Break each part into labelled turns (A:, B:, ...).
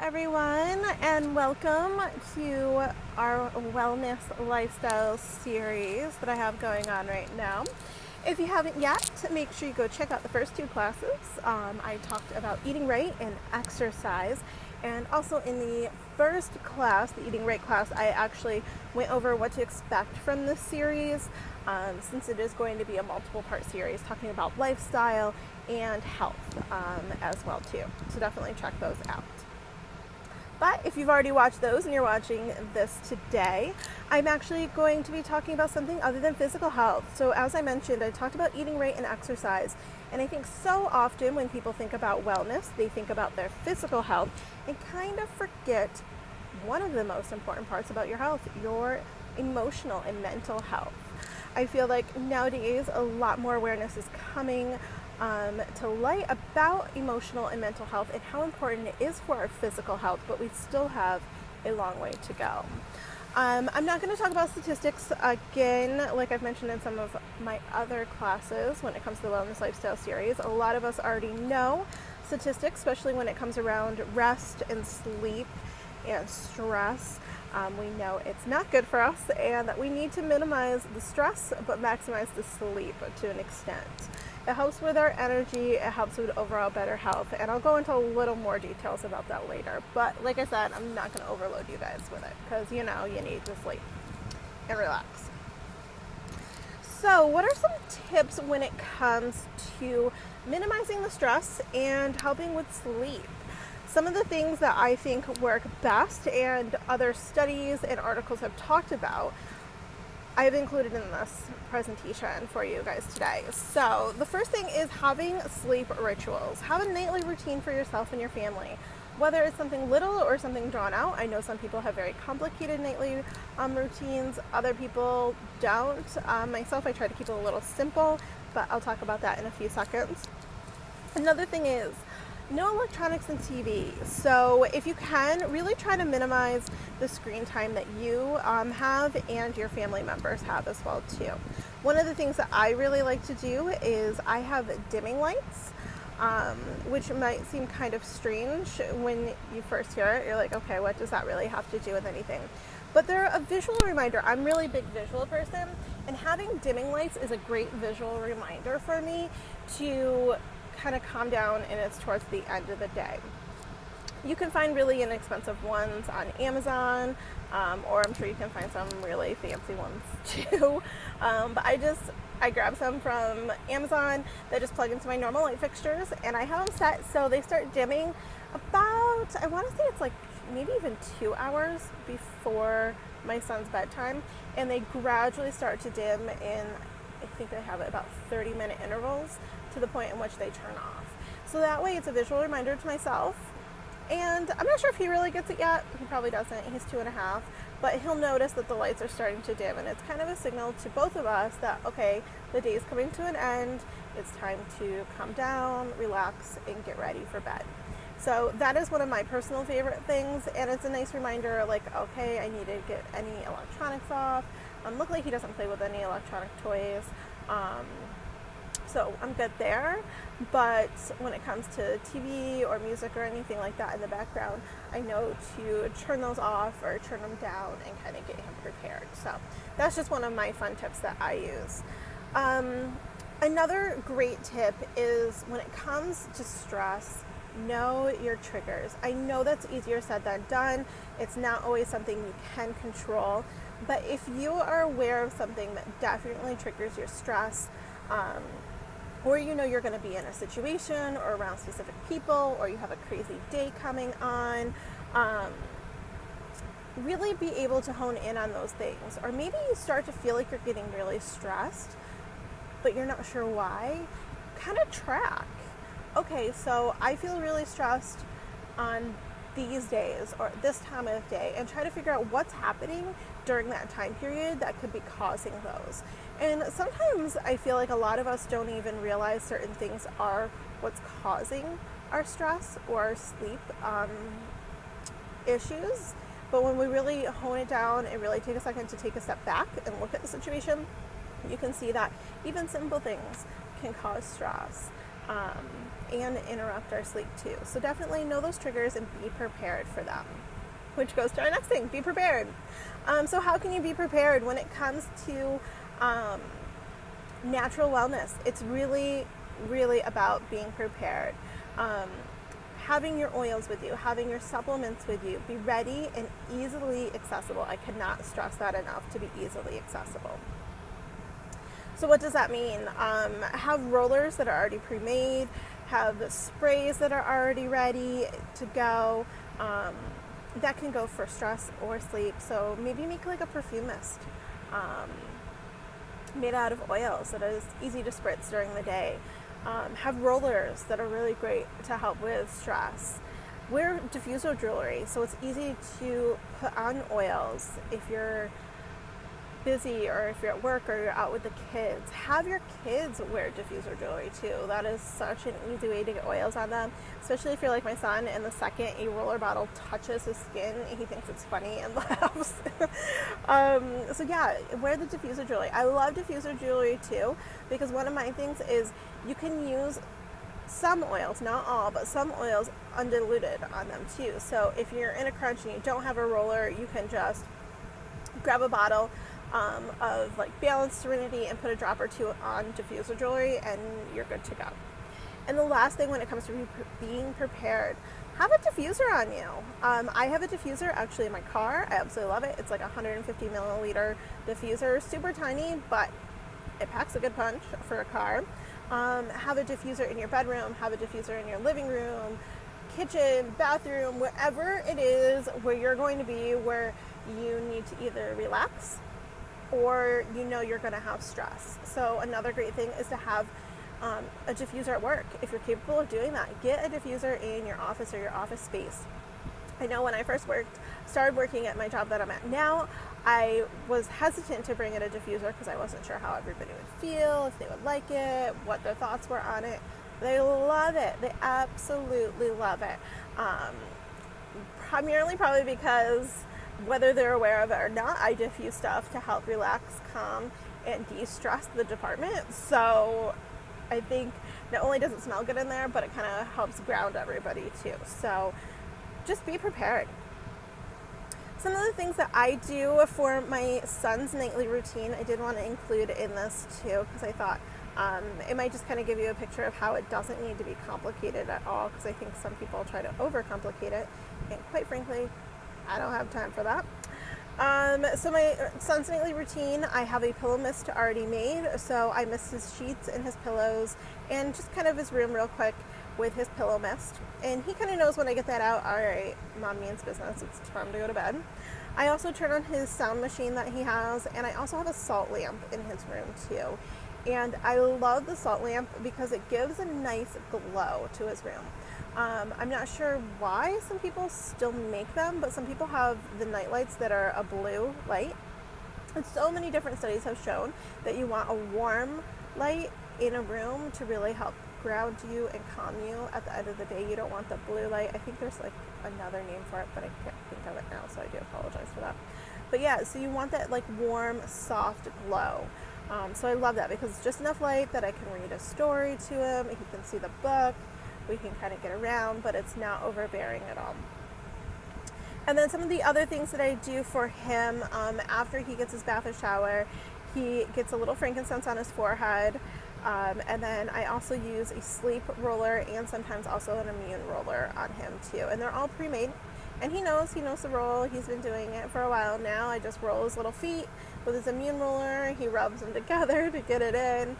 A: Everyone, and welcome to our wellness lifestyle series that I have going on right now. If you haven't yet, make sure you go check out the first two classes. I talked about eating right and exercise, and also in the first class, the eating right class, I actually went over what to expect from this series, since it is going to be a multiple part series talking about lifestyle and health as well too. So definitely check those out. But if you've already watched those and you're watching this today, I'm actually going to be talking about something other than physical health. So as I mentioned, I talked about eating right and exercise. And I think so often when people think about wellness, they think about their physical health and kind of forget one of the most important parts about your health, your emotional and mental health. I feel like nowadays a lot more awareness is coming to light about emotional and mental health and how important it is for our physical health, but we still have a long way to go. I'm not going to talk about statistics again, like I've mentioned in some of my other classes when it comes to the Wellness Lifestyle series. A lot of us already know statistics, especially when it comes around rest and sleep and stress. We know it's not good for us and that we need to minimize the stress but maximize the sleep to an extent. It helps with our energy, it helps with overall better health, and I'll go into a little more details about that later. But like I said, I'm not going to overload you guys with it because you need to sleep and relax. So what are some tips when it comes to minimizing the stress and helping with sleep? Some of the things that I think work best and other studies and articles have talked about, I've included in this presentation for you guys today. So the first thing is having sleep rituals. Have a nightly routine for yourself and your family, whether it's something little or something drawn out. I know some people have very complicated nightly routines. Other people don't. Myself, I try to keep it a little simple, but I'll talk about that in a few seconds. Another thing is no electronics and TV. So if you can, really try to minimize the screen time that you have and your family members have as well too. One of the things that I really like to do is I have dimming lights, which might seem kind of strange when you first hear it. You're like, okay, what does that really have to do with anything? But they're a visual reminder. I'm a really big visual person, and having dimming lights is a great visual reminder for me to kind of calm down, and it's towards the end of the day. You can find really inexpensive ones on Amazon, or I'm sure you can find some really fancy ones too. But I grab some from Amazon that just plug into my normal light fixtures, and I have them set so they start dimming about, I want to say it's like maybe even 2 hours before my son's bedtime, and they gradually start to dim in, I think they have it about 30-minute intervals to the point in which they turn off. So that way it's a visual reminder to myself. And I'm not sure if he really gets it yet. He probably doesn't. He's 2.5. But he'll notice that the lights are starting to dim. And it's kind of a signal to both of us that, okay, the day's coming to an end. It's time to calm down, relax, and get ready for bed. So that is one of my personal favorite things. And it's a nice reminder, like, okay, I need to get any electronics off. Luckily, he doesn't play with any electronic toys. So I'm good there, but when it comes to TV or music or anything like that in the background, I know to turn those off or turn them down and kind of get him prepared. So that's just one of my fun tips that I use. Another great tip is when it comes to stress, know your triggers. I know that's easier said than done. It's not always something you can control, but if you are aware of something that definitely triggers your stress, or you're going to be in a situation or around specific people, or you have a crazy day coming on, really be able to hone in on those things. Or maybe you start to feel like you're getting really stressed, but you're not sure why. Kind of track. Okay, so I feel really stressed on these days or this time of day, and try to figure out what's happening during that time period that could be causing those. And sometimes I feel like a lot of us don't even realize certain things are what's causing our stress or our sleep issues. But when we really hone it down and really take a second to take a step back and look at the situation, you can see that even simple things can cause stress. and interrupt our sleep too. So definitely know those triggers and be prepared for them. Which goes to our next thing, be prepared. So how can you be prepared when it comes to natural wellness? It's really, really about being prepared. Having your oils with you, having your supplements with you, be ready and easily accessible. I cannot stress that enough, to be easily accessible. So what does that mean? Have rollers that are already pre-made, have sprays that are already ready to go. That can go for stress or sleep. So maybe make like a perfume mist made out of oils that is easy to spritz during the day. Have rollers that are really great to help with stress. Wear diffuser jewelry, so it's easy to put on oils if you're busy or if you're at work or you're out with the kids. Have your kids wear diffuser jewelry too. That is such an easy way to get oils on them, especially if you're like my son and the second a roller bottle touches his skin, he thinks it's funny and laughs. So yeah, wear the diffuser jewelry. I love diffuser jewelry too, because one of my things is you can use some oils, not all, but some oils undiluted on them too. So if you're in a crunch and you don't have a roller, you can just grab a bottle of like Balanced Serenity and put a drop or two on diffuser jewelry and you're good to go. And the last thing when it comes to being prepared, have a diffuser on you. I have a diffuser actually in my car. I absolutely love it. It's like a 150 milliliter diffuser, super tiny, but it packs a good punch for a car. Have a diffuser in your bedroom, have a diffuser in your living room, kitchen, bathroom, wherever it is where you're going to be, where you need to either relax or you know you're going to have stress. So another great thing is to have a diffuser at work. If you're capable of doing that, get a diffuser in your office or your office space. I know when I first started working at my job that I'm at now, I was hesitant to bring in a diffuser because I wasn't sure how everybody would feel, if they would like it, what their thoughts were on it. They love it. They absolutely love it. Primarily probably because whether they're aware of it or not, I diffuse stuff to help relax, calm, and de-stress the department. So I think not only does it smell good in there, but it kind of helps ground everybody too. So just be prepared. Some of the things that I do for my son's nightly routine, I did want to include in this too, because I thought it might just kind of give you a picture of how it doesn't need to be complicated at all, because I think some people try to overcomplicate it, and quite frankly, I don't have time for that. So my son's nightly routine, I have a pillow mist already made, so I mist his sheets and his pillows and just kind of his room real quick with his pillow mist. And he kind of knows when I get that out, all right, mom means business, it's time to go to bed. I also turn on his sound machine that he has, and I also have a salt lamp in his room too. And I love the salt lamp because it gives a nice glow to his room. I'm not sure why some people still make them, but some people have the night lights that are a blue light. And so many different studies have shown that you want a warm light in a room to really help ground you and calm you at the end of the day. You don't want the blue light. I think there's like another name for it, but I can't think of it now, so I do apologize for that. But yeah, so you want that like warm, soft glow. So I love that because it's just enough light that I can read a story to him. He can see the book. We can kind of get around, but it's not overbearing at all. And then some of the other things that I do for him, after he gets his bath or shower, he gets a little frankincense on his forehead. And then I also use a sleep roller and sometimes also an immune roller on him too. And they're all pre-made. And he knows the roll. He's been doing it for a while now. I just roll his little feet with his immune roller. He rubs them together to get it in.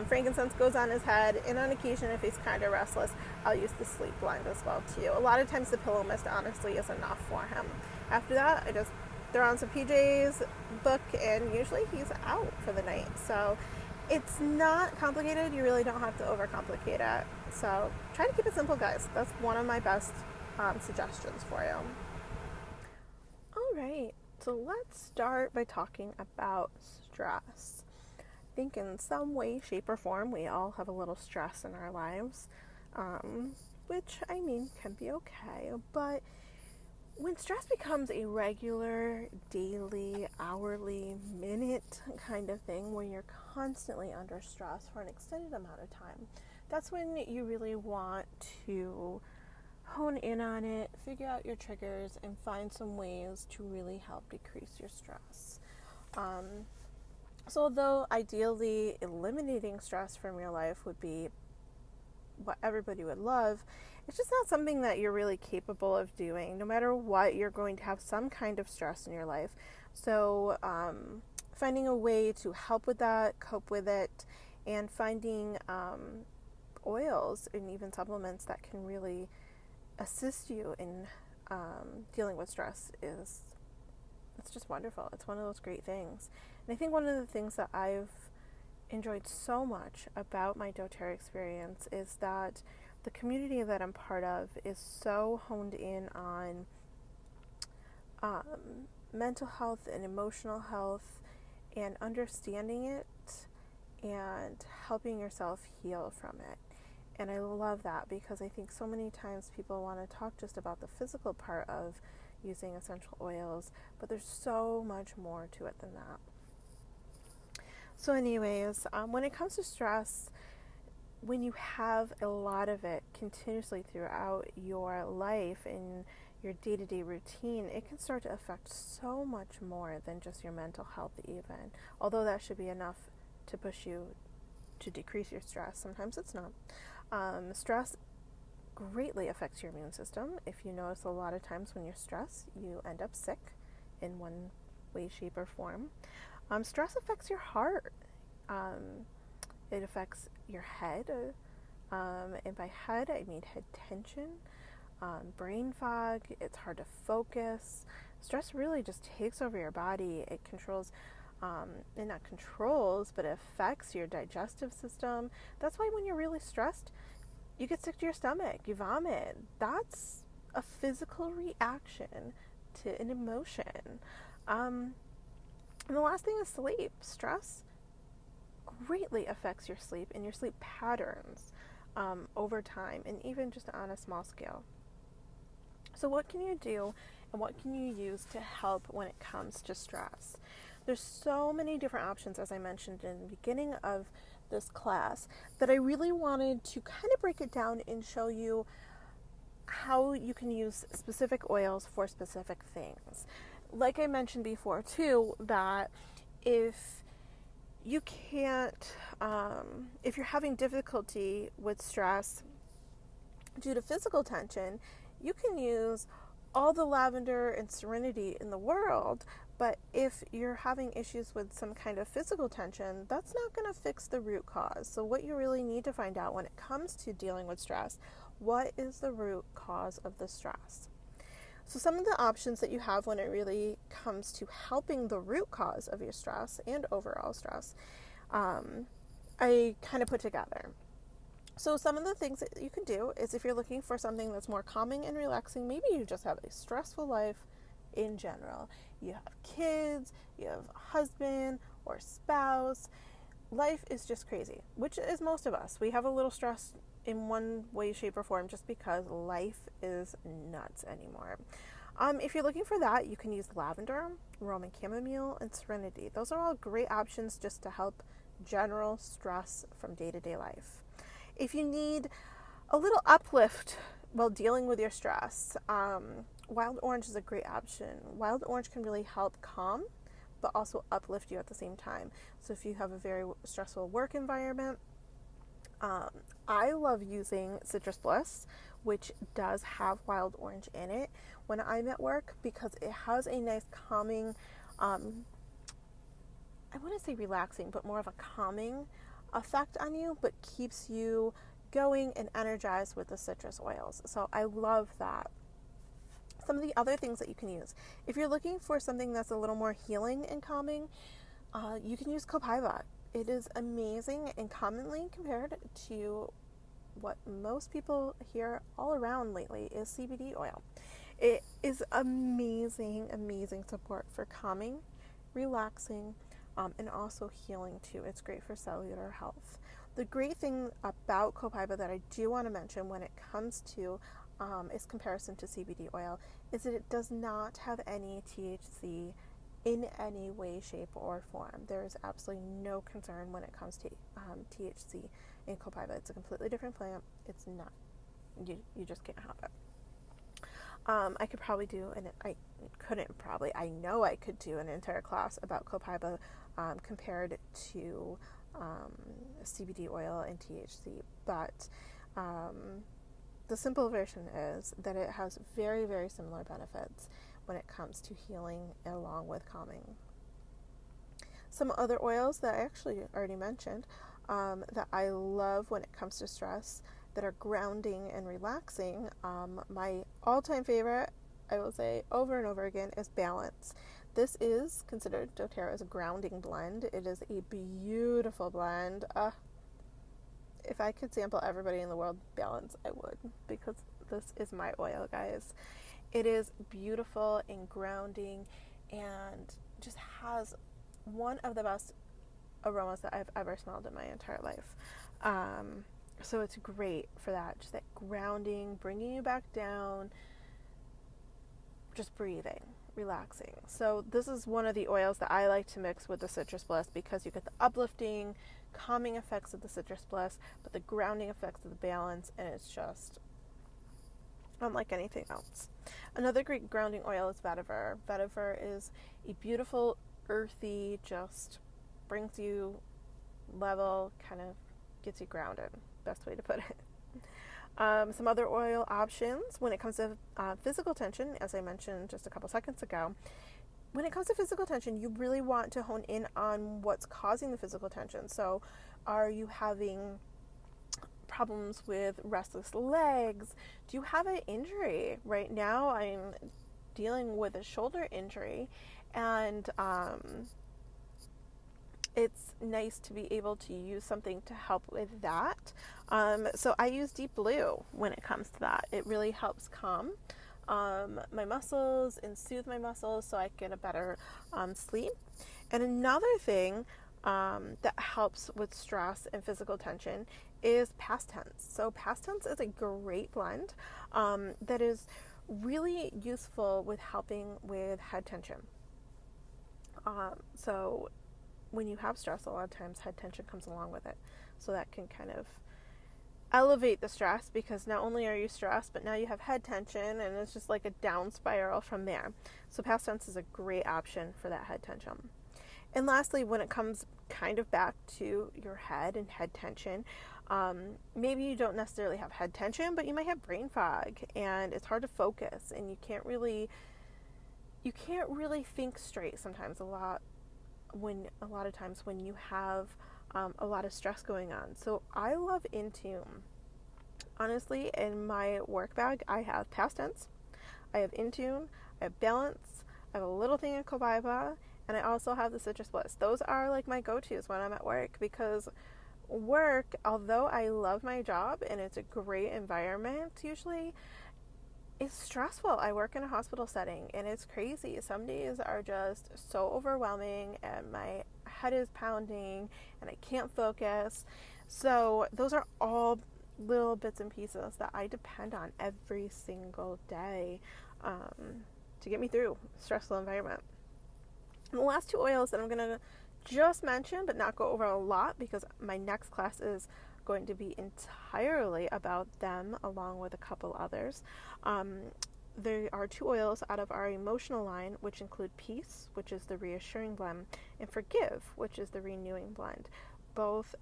A: Frankincense goes on his head. And on occasion, if he's kind of restless, I'll use the sleep blend as well too. A lot of times the pillow mist honestly is enough for him. After that, I just throw on some PJs, book, and usually he's out for the night. So it's not complicated. You really don't have to overcomplicate it. So try to keep it simple, guys. That's one of my best suggestions for you. All right, so let's start by talking about stress. I think in some way, shape, or form, we all have a little stress in our lives, which I mean can be okay, but when stress becomes a regular, daily, hourly, minute kind of thing, where you're constantly under stress for an extended amount of time, that's when you really want to hone in on it, figure out your triggers, and find some ways to really help decrease your stress. So although ideally eliminating stress from your life would be what everybody would love, it's just not something that you're really capable of doing. No matter what, you're going to have some kind of stress in your life. So finding a way to help with that, cope with it, and finding oils and even supplements that can really assist you in dealing with stress it's just wonderful. It's one of those great things. And I think one of the things that I've enjoyed so much about my doTERRA experience is that the community that I'm part of is so honed in on mental health and emotional health and understanding it and helping yourself heal from it. And I love that because I think so many times people want to talk just about the physical part of using essential oils, but there's so much more to it than that. So anyways, when it comes to stress, when you have a lot of it continuously throughout your life and your day-to-day routine, it can start to affect so much more than just your mental health even. Although that should be enough to push you to decrease your stress, sometimes it's not. Stress greatly affects your immune system. If you notice, a lot of times when you're stressed, you end up sick in one way, shape, or form. Stress affects your heart. It affects your head. And by head, I mean head tension, brain fog. It's hard to focus. Stress really just takes over your body. It controls, and not controls, but it affects your digestive system. That's why when you're really stressed, you get sick to your stomach, you vomit. That's a physical reaction to an emotion. And the last thing is sleep. Stress greatly affects your sleep and your sleep patterns over time, and even just on a small scale. So what can you do and what can you use to help when it comes to stress? There's so many different options, as I mentioned in the beginning of this class, that I really wanted to kind of break it down and show you how you can use specific oils for specific things. Like I mentioned before too, that if you can't, if you're having difficulty with stress due to physical tension, you can use all the lavender and serenity in the world. But if you're having issues with some kind of physical tension, that's not going to fix the root cause. So what you really need to find out when it comes to dealing with stress, what is the root cause of the stress? So some of the options that you have when it really comes to helping the root cause of your stress and overall stress, I kind of put together. So some of the things that you can do is, if you're looking for something that's more calming and relaxing, maybe you just have a stressful life in general. You have kids, you have a husband or spouse. Life is just crazy, which is most of us. We have a little stress in one way, shape, or form just because life is nuts anymore. If you're looking for that, you can use lavender, Roman chamomile, and serenity. Those are all great options just to help general stress from day-to-day life. If you need a little uplift while dealing with your stress, wild orange is a great option. Wild orange can really help calm, but also uplift you at the same time. So if you have a very stressful work environment, I love using Citrus Bliss, which does have wild orange in it when I'm at work, because it has a nice calming, I wouldn't say relaxing, but more of a calming effect on you, but keeps you going and energized with the citrus oils. So I love that. Some of the other things that you can use, if you're looking for something that's a little more healing and calming, you can use copaiba. It is amazing and commonly compared to what most people hear all around lately is CBD oil. It is amazing, amazing support for calming, relaxing, and also healing too. It's great for cellular health. The great thing about copaiba that I do want to mention when it comes to its comparison to CBD oil is that it does not have any THC in any way, shape, or form. There is absolutely no concern when it comes to THC in copaiba. It's a completely different plant. It's not, you just can't have it. I could probably I know I could do an entire class about copaiba compared to CBD oil and THC, but the simple version is that it has very, very similar benefits when it comes to healing along with calming. Some other oils that I actually already mentioned that I love when it comes to stress that are grounding and relaxing. My all-time favorite, I will say over and over again, is Balance. This is considered doTERRA's grounding blend. It is a beautiful blend. If I could sample everybody in the world Balance, I would, because this is my oil, guys. It is beautiful and grounding and just has one of the best aromas that I've ever smelled in my entire life. So it's great for that, just that grounding, bringing you back down, just breathing, relaxing. So this is one of the oils that I like to mix with the Citrus Bliss because you get the uplifting, calming effects of the Citrus Bliss, but the grounding effects of the Balance, and it's just unlike anything else. Another great grounding oil is Vetiver. Vetiver is a beautiful, earthy, just brings you level, kind of gets you grounded. Best way to put it. Some other oil options when it comes to physical tension, as I mentioned just a couple seconds ago. When it comes to physical tension, you really want to hone in on what's causing the physical tension. So are you having problems with restless legs? Do you have an injury? Right now I'm dealing with a shoulder injury, and it's nice to be able to use something to help with that. So I use Deep Blue when it comes to that. It really helps calm my muscles and soothe my muscles so I get a better sleep. And another thing that helps with stress and physical tension is Past Tense. So Past Tense is a great blend that is really useful with helping with head tension. So when you have stress, a lot of times head tension comes along with it. So that can kind of elevate the stress, because not only are you stressed, but now you have head tension, and it's just like a down spiral from there. So Past Tense is a great option for that head tension. And lastly, when it comes kind of back to your head and head tension, maybe you don't necessarily have head tension, but you might have brain fog, and it's hard to focus, and you can't really think straight sometimes. A lot of times when you have a lot of stress going on. So I love Intune. Honestly, in my work bag, I have Past Tense, I have Intune, I have Balance, I have a little thing of copaiba, and I also have the Citrus Bliss. Those are like my go-tos when I'm at work, because work, although I love my job and it's a great environment usually, it's stressful. I work in a hospital setting, and it's crazy. Some days are just so overwhelming, and my head is pounding, and I can't focus. So those are all little bits and pieces that I depend on every single day to get me through a stressful environment. And the last two oils that I'm going to just mention, but not go over a lot, because my next class is going to be entirely about them, along with a couple others. There are two oils out of our emotional line, which include Peace, which is the reassuring blend, and Forgive, which is the renewing blend. Both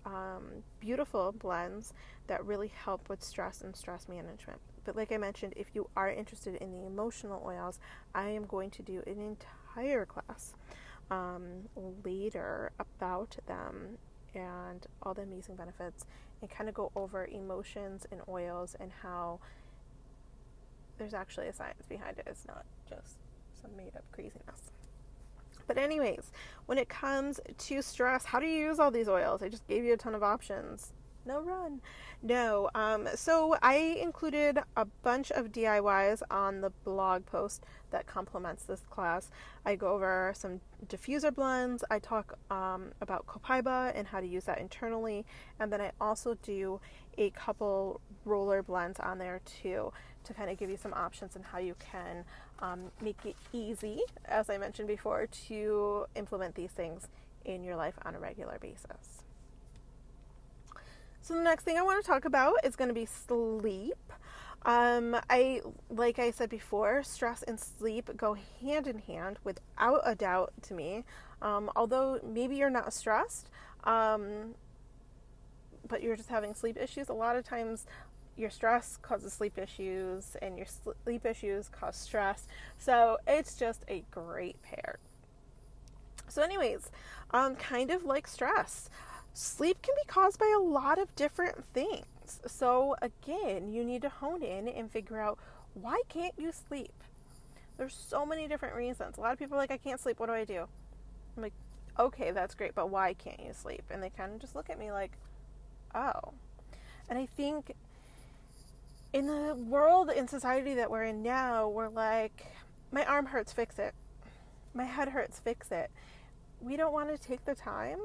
A: beautiful blends that really help with stress and stress management. But like I mentioned, if you are interested in the emotional oils, I am going to do an entire class later about them and all the amazing benefits, and kind of go over emotions and oils and how there's actually a science behind it. It's not just some made up craziness. But anyways, when it comes to stress, how do you use all these oils? I just gave you a ton of options. No run. No. So I included a bunch of DIYs on the blog post that complements this class. I go over some diffuser blends. I talk about copaiba and how to use that internally. And then I also do a couple roller blends on there too, to kind of give you some options on how you can make it easy, as I mentioned before, to implement these things in your life on a regular basis. So the next thing I want to talk about is going to be sleep. Like I said before, stress and sleep go hand in hand without a doubt to me. Although maybe you're not stressed, but you're just having sleep issues. A lot of times your stress causes sleep issues and your sleep issues cause stress. So it's just a great pair. So anyways, kind of like stress, sleep can be caused by a lot of different things. So again, you need to hone in and figure out, why can't you sleep? There's so many different reasons. A lot of people are like, I can't sleep, what do I do? I'm like, okay, that's great, but why can't you sleep? And they kind of just look at me like, oh. And I think in the world, in society that we're in now, we're like, my arm hurts, fix it. My head hurts, fix it. We don't want to take the time,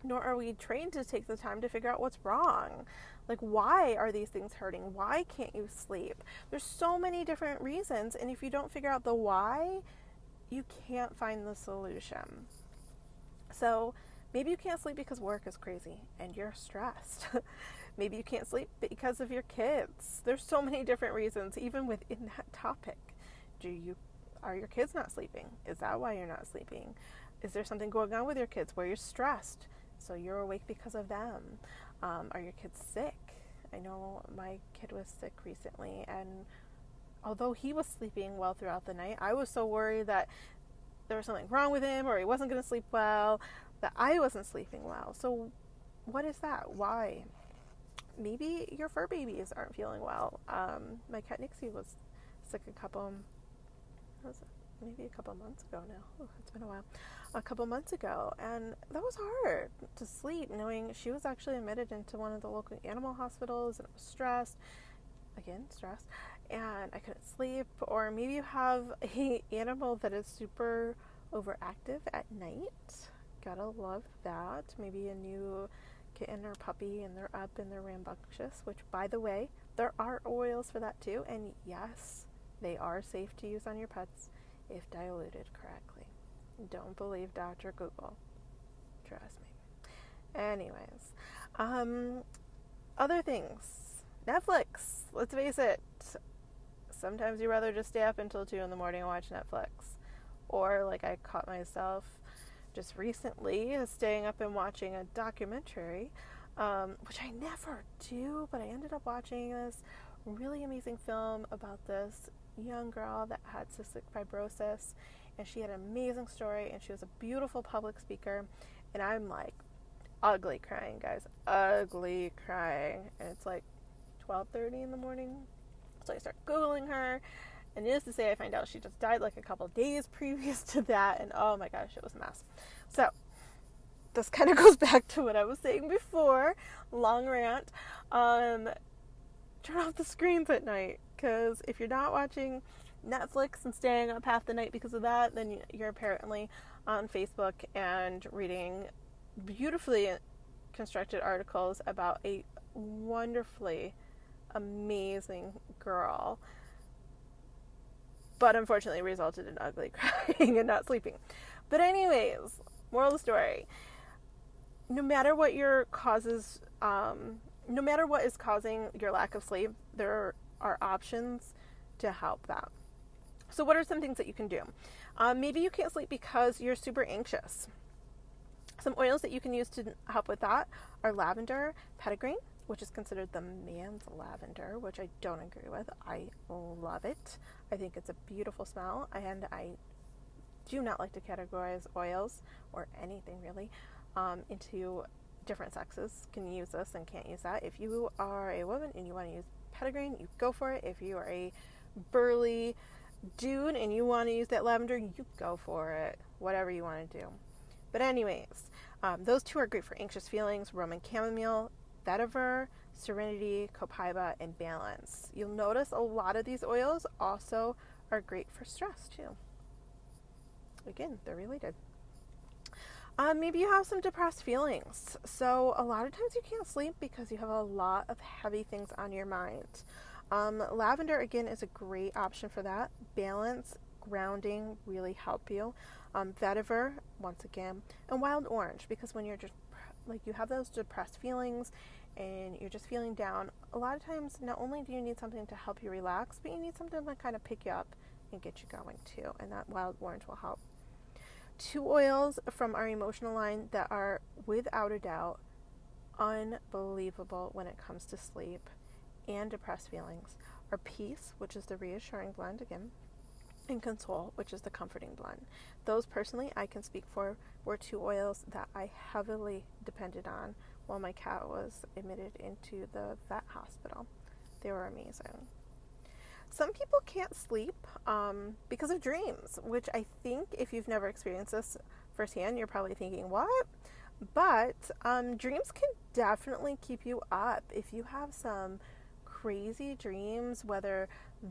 A: nor are we trained to take the time to figure out what's wrong. Like, why are these things hurting? Why can't you sleep? There's so many different reasons, and if you don't figure out the why, you can't find the solution. So maybe you can't sleep because work is crazy and you're stressed. Maybe you can't sleep because of your kids. There's so many different reasons, even within that topic. Are your kids not sleeping? Is that why you're not sleeping? Is there something going on with your kids where you're stressed, so you're awake because of them? Are your kids sick? I know my kid was sick recently, and although he was sleeping well throughout the night, I was so worried that there was something wrong with him or he wasn't going to sleep well, that I wasn't sleeping well. So what is that? Why? Maybe your fur babies aren't feeling well. My cat Nixie was sick maybe a couple months ago now. Oh, it's been a while. A couple months ago, and that was hard to sleep, knowing she was actually admitted into one of the local animal hospitals, and I was stressed. Again, stressed, and I couldn't sleep. Or maybe you have an animal that is super overactive at night. Gotta love that. Maybe a new kitten or puppy, and they're up and they're rambunctious, which, by the way, there are oils for that too, and yes, they are safe to use on your pets if diluted correctly. Don't believe Dr. Google. Trust me. Anyways, other things. Netflix. Let's face it. Sometimes you'd rather just stay up until 2 in the morning and watch Netflix. Or, like I caught myself just recently, staying up and watching a documentary, which I never do, but I ended up watching this really amazing film about this young girl that had cystic fibrosis, and she had an amazing story, and she was a beautiful public speaker, and I'm like ugly crying, guys, ugly crying, and it's like 12:30 in the morning, so I start Googling her, and needless to say, I find out she just died like a couple days previous to that, and oh my gosh, it was a mess. So this kind of goes back to what I was saying before, long rant. Turn off the screens at night, because if you're not watching Netflix and staying up half the night because of that, then you're apparently on Facebook and reading beautifully constructed articles about a wonderfully amazing girl, but unfortunately resulted in ugly crying and not sleeping. But anyways, moral of the story, no matter what your causes, no matter what is causing your lack of sleep, there are options to help that. So what are some things that you can do? Maybe you can't sleep because you're super anxious. Some oils that you can use to help with that are lavender, petitgrain, which is considered the man's lavender, which I don't agree with. I love it. I think it's a beautiful smell, and I do not like to categorize oils, or anything really, into different sexes can use this and can't use that. If you are a woman and you want to use petitgrain, you go for it. If you are a burly dude and you want to use that lavender, you go for it. Whatever you want to do. But anyways, those two are great for anxious feelings: Roman chamomile, vetiver, serenity, copaiba, and balance. You'll notice a lot of these oils also are great for stress too. Again, they're related. Maybe you have some depressed feelings. So a lot of times you can't sleep because you have a lot of heavy things on your mind. Lavender, again, is a great option for that. Balance, grounding really help you. Vetiver, once again, and wild orange, because when you're just like you have those depressed feelings and you're just feeling down, a lot of times not only do you need something to help you relax, but you need something to kind of pick you up and get you going too, and that wild orange will help. 2 oils from our emotional line that are without a doubt unbelievable when it comes to sleep and depressed feelings are Peace, which is the reassuring blend again, and Console, which is the comforting blend. Those personally I can speak for were 2 oils that I heavily depended on while my cat was admitted into the vet hospital. They were amazing. Some people can't sleep because of dreams, which I think if you've never experienced this firsthand, you're probably thinking, what? But dreams can definitely keep you up. If you have some crazy dreams, whether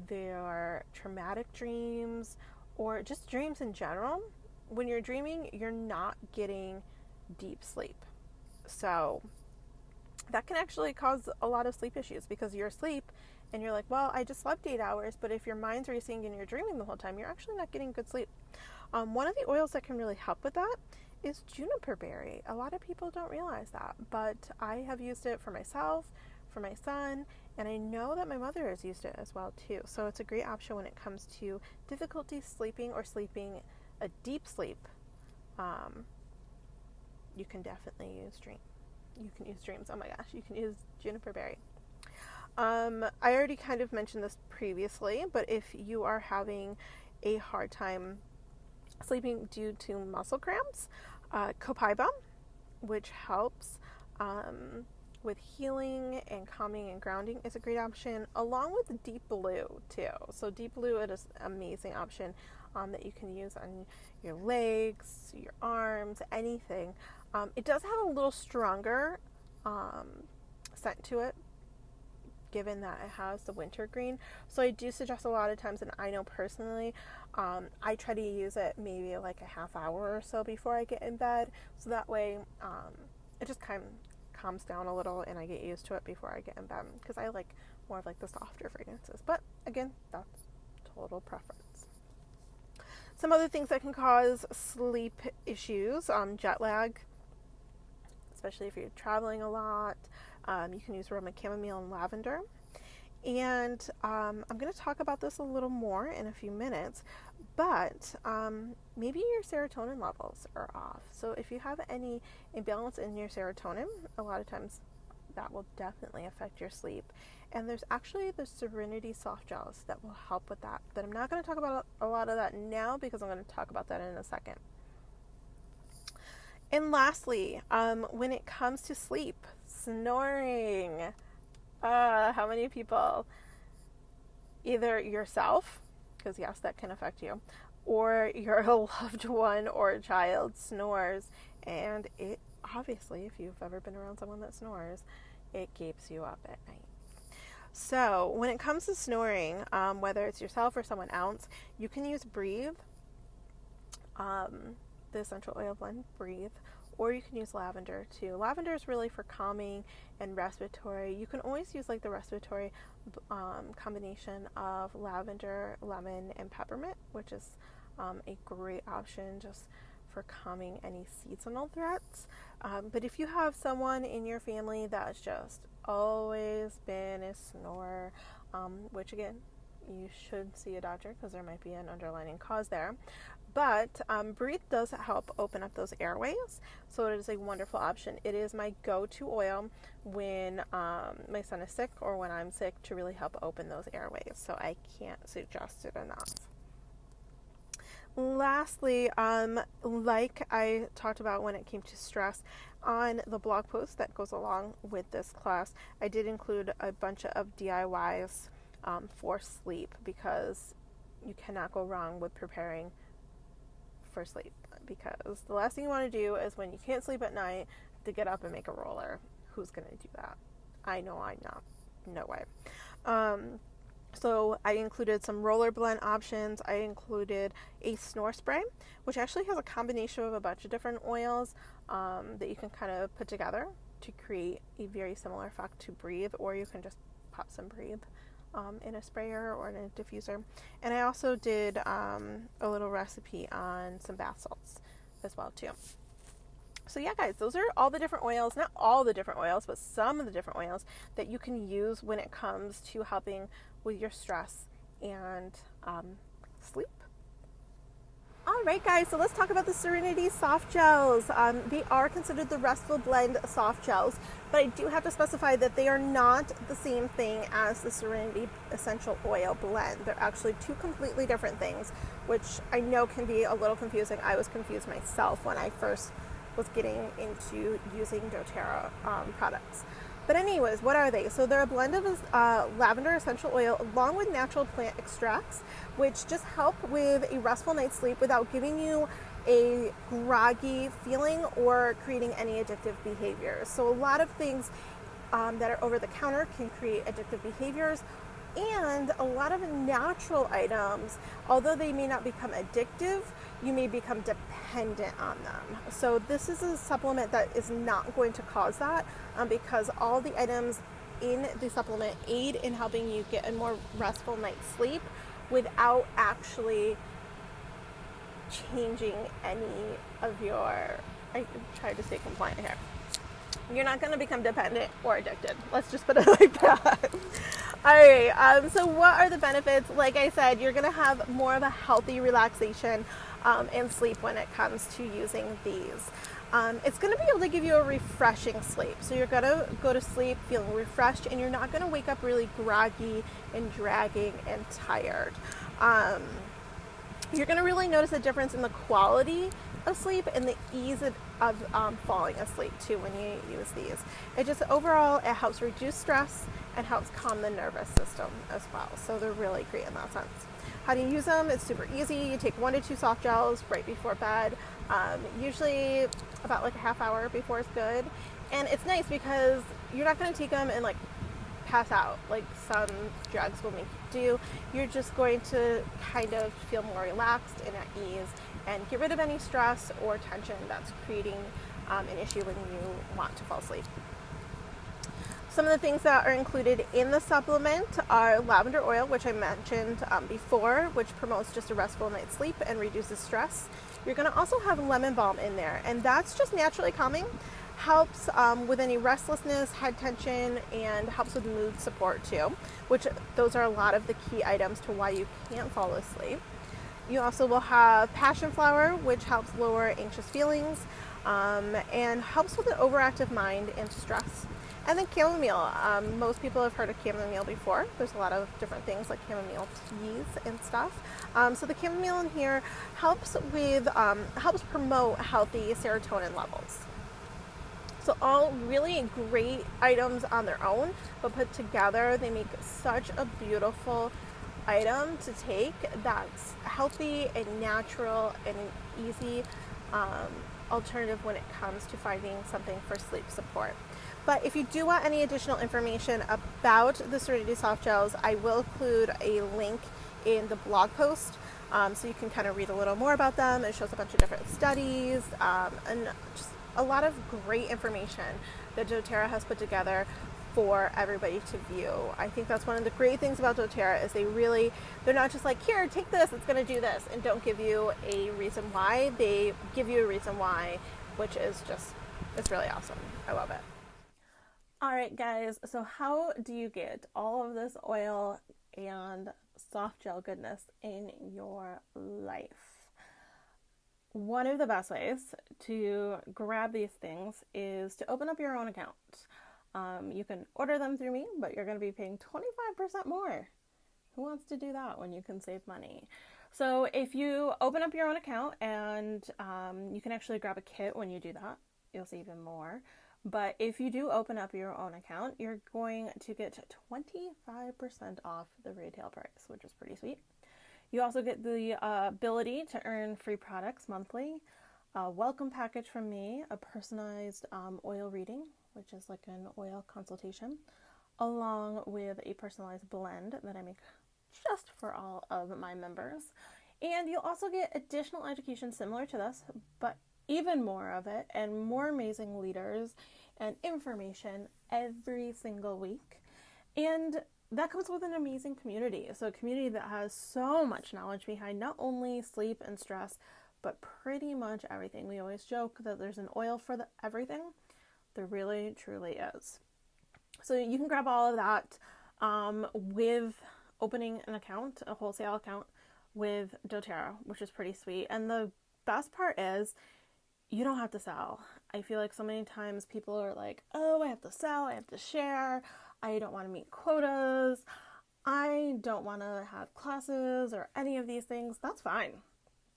A: they're traumatic dreams or just dreams in general, when you're dreaming, you're not getting deep sleep. So that can actually cause a lot of sleep issues because you're asleep and you're like, well, I just slept 8 hours, but if your mind's racing and you're dreaming the whole time, you're actually not getting good sleep. One of the oils that can really help with that is juniper berry. A lot of people don't realize that, but I have used it for myself, for my son, and I know that my mother has used it as well too. So it's a great option when it comes to difficulty sleeping or sleeping a deep sleep. You can definitely use dreams. Oh my gosh, you can use juniper berry. I already kind of mentioned this previously, but if you are having a hard time sleeping due to muscle cramps, copaiba, which helps with healing and calming and grounding, is a great option, along with Deep Blue too. So Deep Blue is an amazing option that you can use on your legs, your arms, anything. It does have a little stronger scent to it, given that it has the wintergreen. So I do suggest a lot of times, and I know personally, I try to use it maybe like a half hour or so before I get in bed. So that way it just kind of calms down a little and I get used to it before I get in bed, because I like more of like the softer fragrances. But again, that's total preference. Some other things that can cause sleep issues, jet lag, especially if you're traveling a lot. You can use roman chamomile and lavender. And I'm going to talk about this a little more in a few minutes, but maybe your serotonin levels are off. So if you have any imbalance in your serotonin, a lot of times that will definitely affect your sleep. And there's actually the Serenity soft gels that will help with that. But I'm not going to talk about a lot of that now because I'm going to talk about that in a second. And lastly, when it comes to sleep, snoring. How many people, either yourself, because yes, that can affect you, or your loved one or a child snores, and it obviously, if you've ever been around someone that snores, it keeps you up at night. So when it comes to snoring, whether it's yourself or someone else, you can use Breathe, the essential oil blend Breathe, or you can use lavender too. Lavender is really for calming and respiratory. You can always use like the respiratory combination of lavender, lemon, and peppermint, which is a great option just for calming any seasonal threats. But if you have someone in your family that's just always been a snorer, which again, you should see a doctor because there might be an underlying cause there. But Breathe does help open up those airways, so it is a wonderful option. It is my go-to oil when my son is sick or when I'm sick to really help open those airways, so I can't suggest it enough. Lastly, like I talked about when it came to stress, on the blog post that goes along with this class, I did include a bunch of DIYs for sleep, because you cannot go wrong with preparing for sleep, because the last thing you want to do is when you can't sleep at night to get up and make a roller. Who's going to do that? I know I'm not. No way. So I included some roller blend options. I included a snore spray, which actually has a combination of a bunch of different oils that you can kind of put together to create a very similar effect to Breathe, or you can just pop some Breathe in a sprayer or in a diffuser. And I also did a little recipe on some bath salts as well too. So yeah, guys, those are all the different oils, not all the different oils, but some of the different oils that you can use when it comes to helping with your stress and sleep. All right, guys, so let's talk about the Serenity soft gels. They are considered the Restful Blend soft gels, but I do have to specify that they are not the same thing as the Serenity Essential Oil Blend. They're actually two completely different things, which I know can be a little confusing. I was confused myself when I first was getting into using doTERRA products. But anyways, what are they? So they're a blend of lavender essential oil along with natural plant extracts, which just help with a restful night's sleep without giving you a groggy feeling or creating any addictive behaviors. So a lot of things that are over the counter can create addictive behaviors, and a lot of natural items, although they may not become addictive, you may become dependent on them. So this is a supplement that is not going to cause that, because all the items in the supplement aid in helping you get a more restful night's sleep without actually changing any of your, I try to stay compliant here. You're not going to become dependent or addicted. Let's just put it like that. All right. So what are the benefits? Like I said, you're going to have more of a healthy relaxation and sleep when it comes to using these. It's going to be able to give you a refreshing sleep. So you're going to go to sleep feeling refreshed, and you're not going to wake up really groggy and dragging and tired. You're going to really notice a difference in the quality of sleep and the ease of falling asleep too when you use these. It just overall, it helps reduce stress and helps calm the nervous system as well. So they're really great in that sense. How do you use them? It's super easy. You take 1 to 2 soft gels right before bed, usually about like a half hour before it's good. And it's nice because you're not going to take them and like pass out like some drugs will make you do. You're just going to kind of feel more relaxed and at ease and get rid of any stress or tension that's creating an issue when you want to fall asleep. Some of the things that are included in the supplement are lavender oil, which I mentioned before, which promotes just a restful night's sleep and reduces stress. You're going to also have lemon balm in there, and that's just naturally calming, helps with any restlessness, head tension, and helps with mood support too, which those are a lot of the key items to why you can't fall asleep. You also will have passion flower, which helps lower anxious feelings and helps with an overactive mind and stress. And then chamomile. Most people have heard of chamomile before. There's a lot of different things like chamomile teas and stuff. So the chamomile in here helps promote healthy serotonin levels. So all really great items on their own, but put together, they make such a beautiful item to take that's healthy and natural and an easy alternative when it comes to finding something for sleep support. But if you do want any additional information about the Serenity Soft Gels, I will include a link in the blog post so you can kind of read a little more about them. It shows a bunch of different studies and just a lot of great information that doTERRA has put together for everybody to view. I think that's one of the great things about doTERRA is they're not just like, here, take this, it's going to do this, and don't give you a reason why. They give you a reason why, which is just, it's really awesome. I love it. All right, guys, so how do you get all of this oil and soft gel goodness in your life? One of the best ways to grab these things is to open up your own account. You can order them through me, but you're going to be paying 25% more. Who wants to do that when you can save money? So if you open up your own account, and you can actually grab a kit when you do that, you'll save even more. But if you do open up your own account, you're going to get 25% off the retail price, which is pretty sweet. You also get the ability to earn free products monthly, a welcome package from me, a personalized oil reading, which is like an oil consultation, along with a personalized blend that I make just for all of my members. And you'll also get additional education similar to this, but even more of it, and more amazing leaders and information every single week. And that comes with an amazing community. So a community that has so much knowledge behind not only sleep and stress, but pretty much everything. We always joke that there's an oil for everything. There really, truly is. So you can grab all of that with opening an account, a wholesale account with doTERRA, which is pretty sweet. And the best part is you don't have to sell. I feel like so many times people are like, oh, I have to sell, I have to share, I don't want to meet quotas, I don't want to have classes or any of these things. That's fine.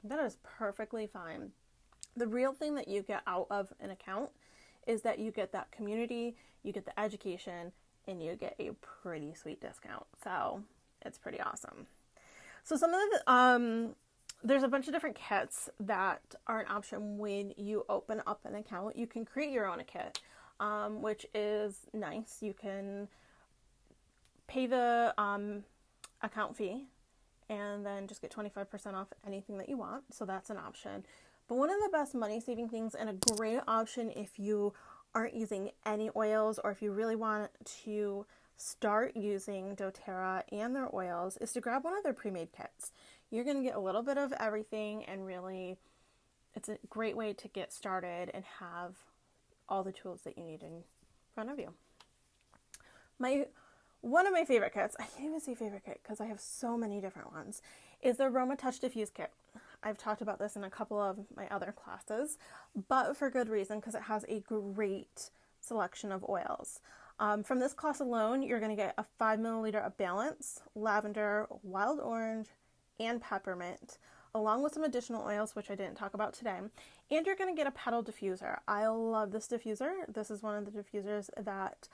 A: That is perfectly fine. The real thing that you get out of an account is that you get that community, you get the education, and you get a pretty sweet discount. So it's pretty awesome. So some of the, there's a bunch of different kits that are an option when you open up an account. You can create your own kit, which is nice. You can pay the account fee and then just get 25% off anything that you want. So that's an option. But one of the best money saving things and a great option if you aren't using any oils or if you really want to start using doTERRA and their oils is to grab one of their pre-made kits. You're going to get a little bit of everything, and really it's a great way to get started and have all the tools that you need in front of you. One of my favorite kits, I can't even say favorite kit because I have so many different ones, is the Aroma Touch Diffuse Kit. I've talked about this in a couple of my other classes, but for good reason, because it has a great selection of oils. From this class alone, you're going to get a 5 milliliter of Balance, lavender, wild orange, and peppermint, along with some additional oils, which I didn't talk about today. And you're going to get a petal diffuser. I love this diffuser. This is one of the diffusers that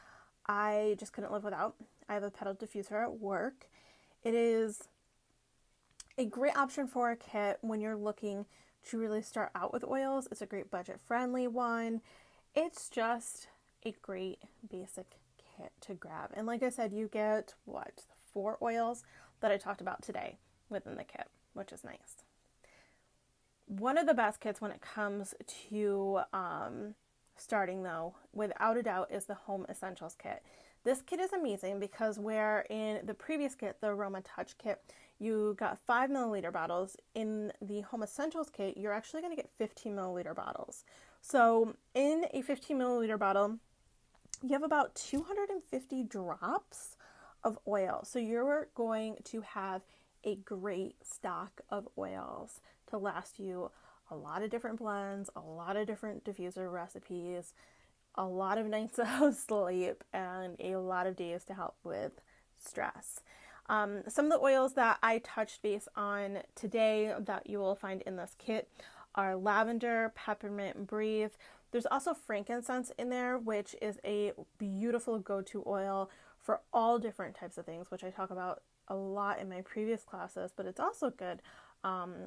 A: I just couldn't live without. I have a petal diffuser at work. It is a great option for a kit when you're looking to really start out with oils. It's a great budget-friendly one. It's just a great basic kit to grab. And like I said, you get, 4 oils that I talked about today within the kit, which is nice. One of the best kits when it comes to starting, though, without a doubt, is the Home Essentials Kit. This kit is amazing because where in the previous kit, the Aroma Touch Kit, you got 5 milliliter bottles, in the Home Essentials Kit, you're actually going to get 15 milliliter bottles. So in a 15 milliliter bottle, you have about 250 drops of oil. So you're going to have a great stock of oils to last you a lot of different blends, a lot of different diffuser recipes, a lot of nights of sleep, and a lot of days to help with stress. Some of the oils that I touched base on today that you will find in this kit are lavender, peppermint, and breathe. There's also frankincense in there, which is a beautiful go-to oil for all different types of things, which I talk about a lot in my previous classes, but it's also good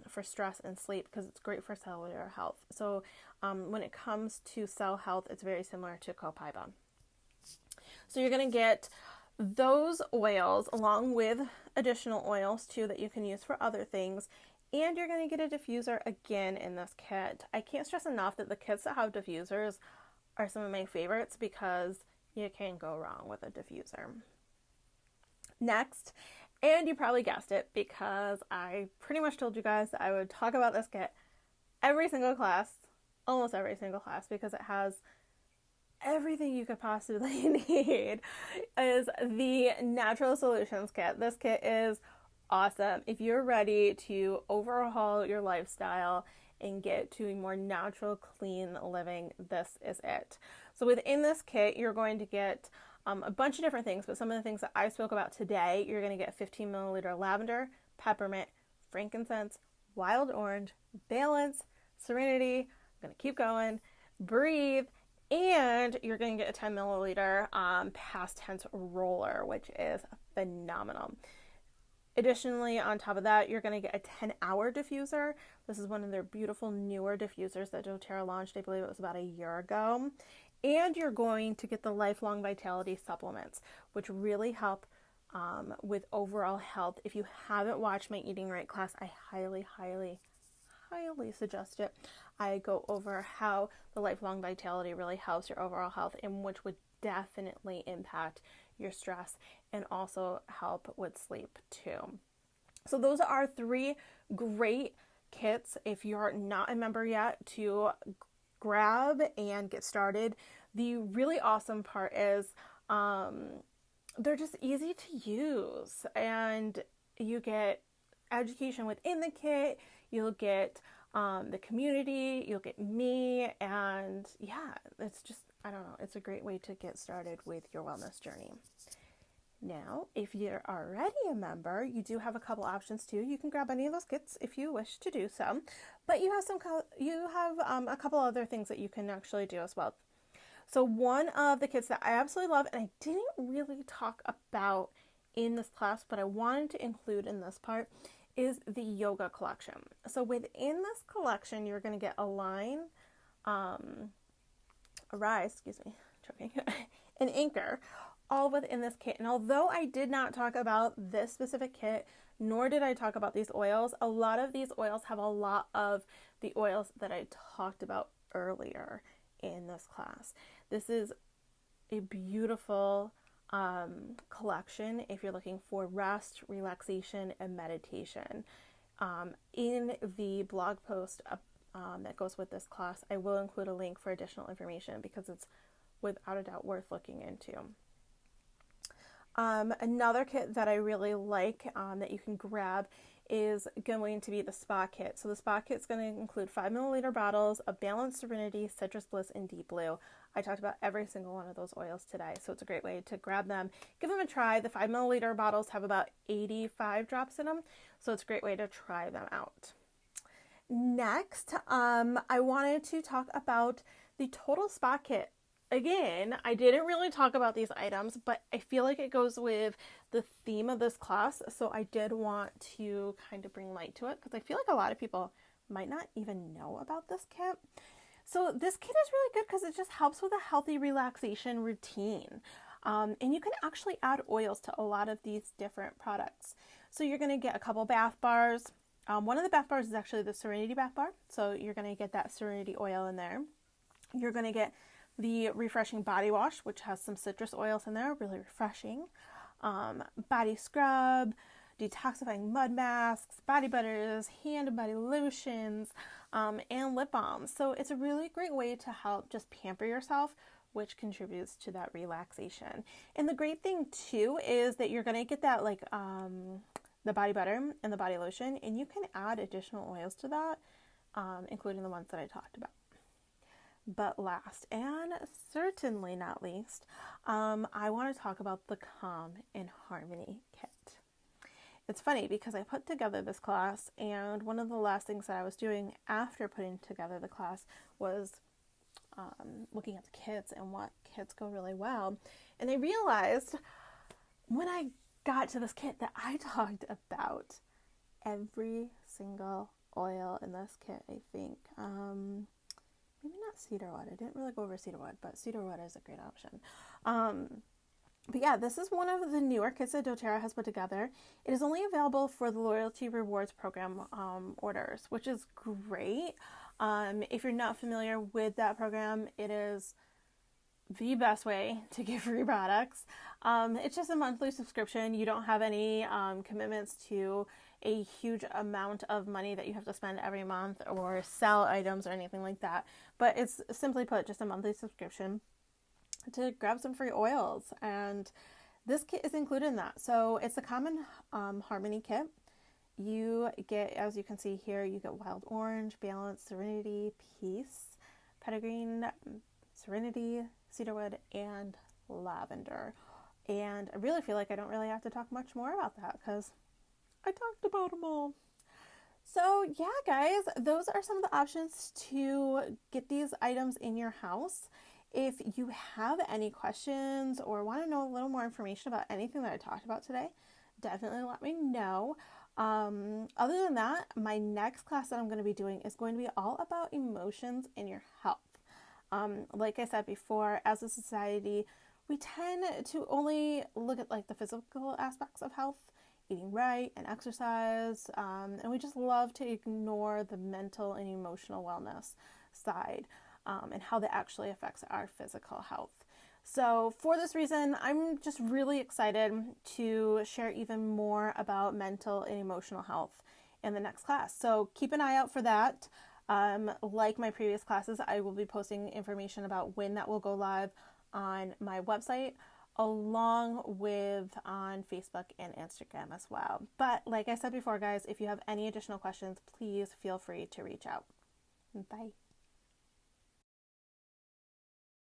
A: for stress and sleep because it's great for cellular health. So when it comes to cell health, it's very similar to copaiba. So you're going to get those oils along with additional oils too that you can use for other things, and you're going to get a diffuser again in this kit. I can't stress enough that the kits that have diffusers are some of my favorites because you can't go wrong with a diffuser. Next, and you probably guessed it because I pretty much told you guys that I would talk about this kit every single class, almost every single class, because it has everything you could possibly need, is the Natural Solutions Kit. This kit is awesome. If you're ready to overhaul your lifestyle and get to a more natural, clean living, this is it. So within this kit, you're going to get a bunch of different things, but some of the things that I spoke about today, you're going to get 15 milliliter lavender, peppermint, frankincense, wild orange, Balance, Serenity, I'm going to keep going, Breathe, and you're going to get a 10 milliliter past tense roller, which is phenomenal. Additionally, on top of that, you're going to get a 10-hour diffuser. This is one of their beautiful newer diffusers that doTERRA launched, I believe it was about a year ago. And you're going to get the Lifelong Vitality supplements, which really help with overall health. If you haven't watched my Eating Right class, I highly, highly, highly suggest it. I go over how the Lifelong Vitality really helps your overall health, and which would definitely impact your stress and also help with sleep too. So those are 3 great kits, if you're not a member yet, to grab and get started. The really awesome part is they're just easy to use, and you get education within the kit. You'll get the community, you'll get me, and yeah, it's just, I don't know, it's a great way to get started with your wellness journey. Now, if you're already a member, you do have a couple options too. You can grab any of those kits if you wish to do so, but you have a couple other things that you can actually do as well. So one of the kits that I absolutely love, and I didn't really talk about in this class, but I wanted to include in this part, is the yoga collection. So within this collection, you're going to get a rise, choking, an anchor, all within this kit. And although I did not talk about this specific kit, nor did I talk about these oils, a lot of these oils have a lot of the oils that I talked about earlier in this class. This is a beautiful collection if you're looking for rest, relaxation, and meditation. In the blog post that goes with this class, I will include a link for additional information because it's without a doubt worth looking into. Another kit that I really like that you can grab is going to be the spa kit. So the spa kit is going to include 5 milliliter bottles of Balance, Serenity, Citrus Bliss, and Deep Blue. I talked about every single one of those oils today, so it's a great way to grab them. Give them a try. The 5 milliliter bottles have about 85 drops in them, so it's a great way to try them out. Next, I wanted to talk about the Total Spa Kit. Again, I didn't really talk about these items, but I feel like it goes with the theme of this class, so I did want to kind of bring light to it because I feel like a lot of people might not even know about this kit. So this kit is really good because it just helps with a healthy relaxation routine. And you can actually add oils to a lot of these different products. So you're going to get a couple bath bars. One of the bath bars is actually the Serenity bath bar, so you're going to get that Serenity oil in there. You're going to get the refreshing body wash, which has some citrus oils in there, really refreshing. Body scrub, detoxifying mud masks, body butters, hand and body lotions, and lip balms. So it's a really great way to help just pamper yourself, which contributes to that relaxation. And the great thing too is that you're going to get that the body butter and the body lotion, and you can add additional oils to that, including the ones that I talked about. But last and certainly not least, I want to talk about the Calm and Harmony kit. It's funny because I put together this class, and one of the last things that I was doing after putting together the class was looking at the kits and what kits go really well. And I realized when I got to this kit that I talked about every single oil in this kit, I think. Maybe not cedarwood. I didn't really go over cedarwood, but cedarwood is a great option. But yeah, this is one of the newer kits that doTERRA has put together. It is only available for the Loyalty Rewards Program orders, which is great. If you're not familiar with that program, it is the best way to get free products. It's just a monthly subscription. You don't have any commitments to a huge amount of money that you have to spend every month or sell items or anything like that. But it's simply put, just a monthly subscription to grab some free oils. And this kit is included in that. So it's the Common Harmony kit. You get, as you can see here, you get Wild Orange, Balance, Serenity, Peace, Petitgreen, Serenity, Cedarwood, and Lavender. And I really feel like I don't really have to talk much more about that because I talked about them all. So yeah, guys, those are some of the options to get these items in your house. If you have any questions or want to know a little more information about anything that I talked about today, definitely let me know. Other than that, my next class that I'm going to be doing is going to be all about emotions in your health. Like I said before, as a society, we tend to only look at like the physical aspects of health, eating right and exercise, and we just love to ignore the mental and emotional wellness side, and how that actually affects our physical health. So for this reason, I'm just really excited to share even more about mental and emotional health in the next class. So keep an eye out for that. Like my previous classes, I will be posting information about when that will go live on my website, along with on Facebook and Instagram as well. But like I said before, guys, if you have any additional questions, please feel free to reach out. Bye.